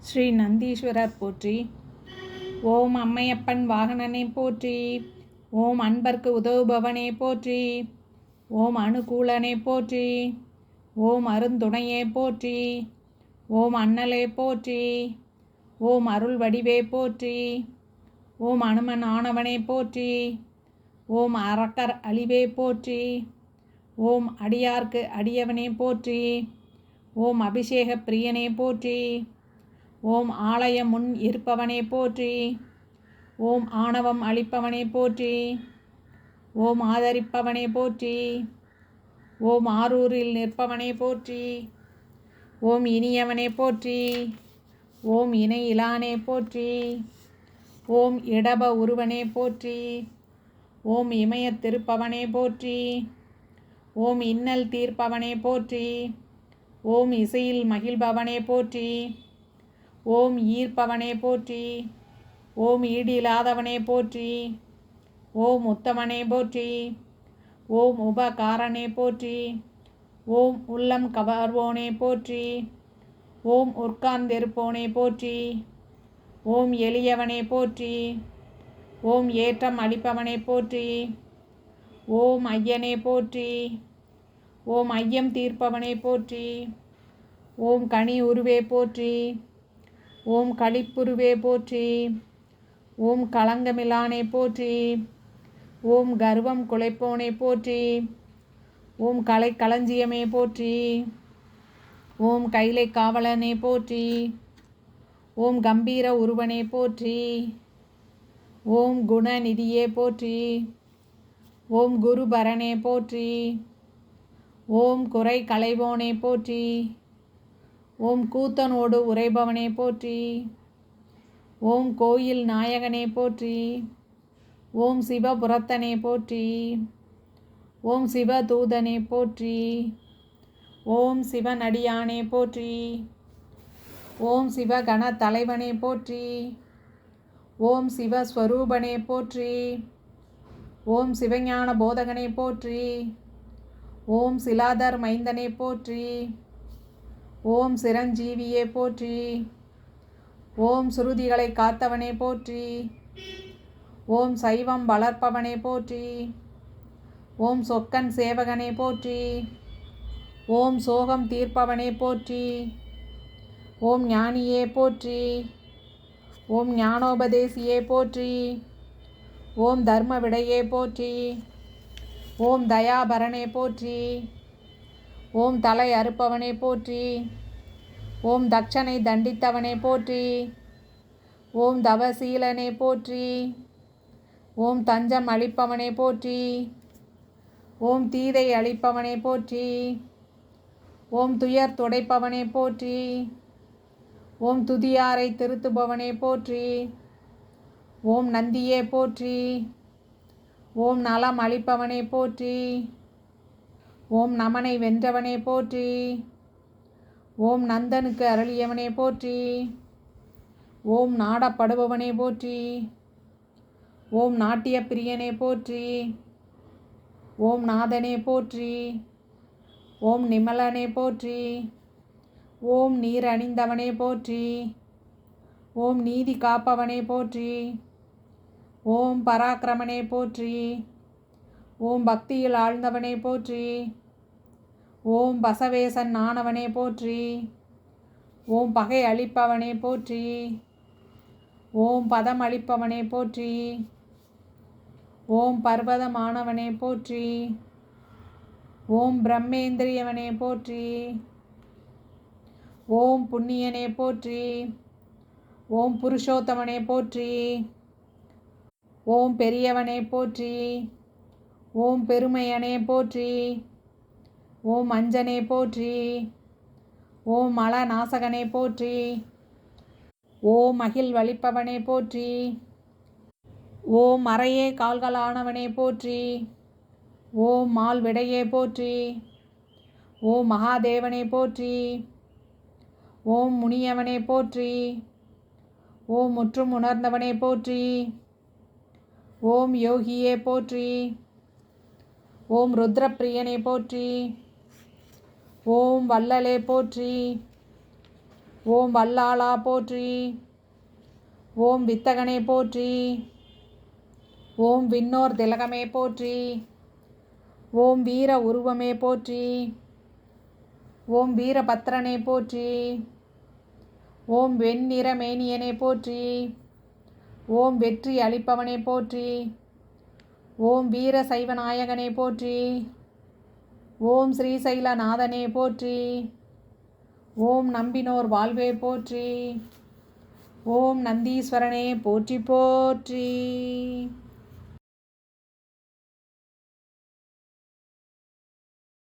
ஸ்ரீ நந்தீஸ்வரர் போற்றி. ஓம் அம்மையப்பன் வாகனனே போற்றி. ஓம் அன்பர்க்கு உதவுபவனே போற்றி. ஓம் அனுகூலனே போற்றி. ஓம் அருந்துணையே போற்றி. ஓம் அண்ணலே போற்றி. ஓம் அருள் வடிவே போற்றி. ஓம் அனுமன் ஆனவனே போற்றி. ஓம் அரக்கர் அழிவே போற்றி. ஓம் அடியார்க்கு அடியவனே போற்றி. ஓம் அபிஷேக பிரியனே போற்றி. ஓம் ஆலயம் முன் இருப்பவனே போற்றி. ஓம் ஆணவம் அளிப்பவனே போற்றி. ஓம் ஆதரிப்பவனே போற்றி. ஓம் ஆரூரில் நிற்பவனே போற்றி. ஓம் இனியவனே போற்றி. ஓம் இணை இலானே போற்றி. ஓம் இடப உருவனே போற்றி. ஓம் இமயத் திருப்பவனே போற்றி. ஓம் இன்னல் தீர்ப்பவனே போற்றி. ஓம் இசையில் மகிழ்பவனே போற்றி. ஓம் ஈர்ப்பவனே போற்றி. ஓம் ஈடில்லாதவனே போற்றி. ஓம் உத்தமனே போற்றி. ஓம் உபகாரனே போற்றி. ஓம் உள்ளம் கவர்வோனே போற்றி. ஓம் உட்கார்ந்திருப்போனே போற்றி. ஓம் எளியவனே போற்றி. ஓம் ஏற்றம் அளிப்பவனே போற்றி. ஓம் ஐயனே போற்றி. ஓம் ஐயம் தீர்ப்பவனே போற்றி. ஓம் கனி உருவே போற்றி. ஓம் களிப்புருவே போற்றி. ஓம் களங்கமிலானே போற்றி. ஓம் கர்வம் குலைப்போனே போற்றி. ஓம் கலை களஞ்சியமே போற்றி. ஓம் கைலை காவலனே போற்றி. ஓம் கம்பீர உருவனே போற்றி. ஓம் குணநிதியே போற்றி. ஓம் குருபரனே போற்றி. ஓம் குறை களைவோனே போற்றி. ஓம் கூத்தனோடு உரைபவனே போற்றி. ஓம் கோயில் நாயகனே போற்றி. ஓம் சிவபுரத்தனே போற்றி. ஓம் சிவதூதனே போற்றி. ஓம் சிவனடியானே போற்றி. ஓம் சிவகண தலைவனே போற்றி. ஓம் சிவஸ்வரூபனே போற்றி. ஓம் சிவஞான போதகனே போற்றி. ஓம் சிலாதர் மைந்தனே போற்றி. ஓம் சிரஞ்சீவியே போற்றி. ஓம் சுருதிகளை காத்தவனே போற்றி. ஓம் சைவம் வளர்ப்பவனே போற்றி. ஓம் சொக்கன் சேவகனே போற்றி. ஓம் சோகம் தீர்ப்பவனே போற்றி. ஓம் ஞானியே போற்றி. ஓம் ஞானோபதேசியே போற்றி. ஓம் தர்ம விடையே போற்றி. ஓம் தயாபரனே போற்றி. ஓம் தலை அறுப்பவனே போற்றி. ஓம் தட்சனை தண்டித்தவனே போற்றி. ஓம் தவசீலனே போற்றி. ஓம் தஞ்சம் அளிப்பவனே போற்றி. ஓம் தீதை அளிப்பவனே போற்றி. ஓம் துயர் துடைப்பவனே போற்றி. ஓம் துதியாரை திருத்துபவனே போற்றி. ஓம் நந்தியே போற்றி. ஓம் நலம் அளிப்பவனே போற்றி. ஓம் நமனை வென்றவனே போற்றி. ஓம் நந்தனுக்கு அருளியவனே போற்றி. ஓம் நாடப்படுபவனே போற்றி. ஓம் நாட்டிய பிரியனே போற்றி. ஓம் நாதனே போற்றி. ஓம் நிமலனே போற்றி. ஓம் நீர் அணிந்தவனே போற்றி. ஓம் நீதி காப்பவனே போற்றி. ஓம் பராக்கிரமனே போற்றி. ஓம் பக்தியில் ஆழ்ந்தவனே போற்றி. ஓம் பசவேசன் ஆனவனே போற்றி. ஓம் பகை அளிப்பவனே போற்றி. ஓம் பதம் அளிப்பவனே போற்றி. ஓம் பர்வதமானவனே போற்றி. ஓம் பிரம்மேந்திரியவனே போற்றி. ஓம் புண்ணியனே போற்றி. ஓம் புருஷோத்தமனே போற்றி. ஓம் பெரியவனே போற்றி. ஓம் பெருமையனே போற்றி. ஓம் அஞ்சனே போற்றி. ஓம் மலநாசகனே போற்றி. ஓம் மகிழ் வலிப்பவனே போற்றி. ஓம் மறையே கால்களானவனே போற்றி. ஓம் மால் விடையே போற்றி. ஓம் மகாதேவனே போற்றி. ஓம் முனியவனே போற்றி. ஓம் முற்றும் உணர்ந்தவனே போற்றி. ஓம் யோகியே போற்றி. ஓம் ருத்ரப்பிரியனே போற்றி. ஓம் வள்ளலே போற்றி. ஓம் வல்லாளா போற்றி. ஓம் வித்தகனே போற்றி. ஓம் விண்ணோர் திலகமே போற்றி. ஓம் வீர உருவமே போற்றி. ஓம் வீரபத்ரனே போற்றி. ஓம் வெண்ணிற மேனியனே போற்றி. ஓம் வெற்றி அளிப்பவனே போற்றி. ஓம் வீர சைவநாயகனே போற்றி. ஓம் ஸ்ரீசைலநாதனே போற்றி. ஓம் நம்பினோர் வாழ்வே போற்றி. ஓம் நந்தீஸ்வரனே போற்றி போற்றி.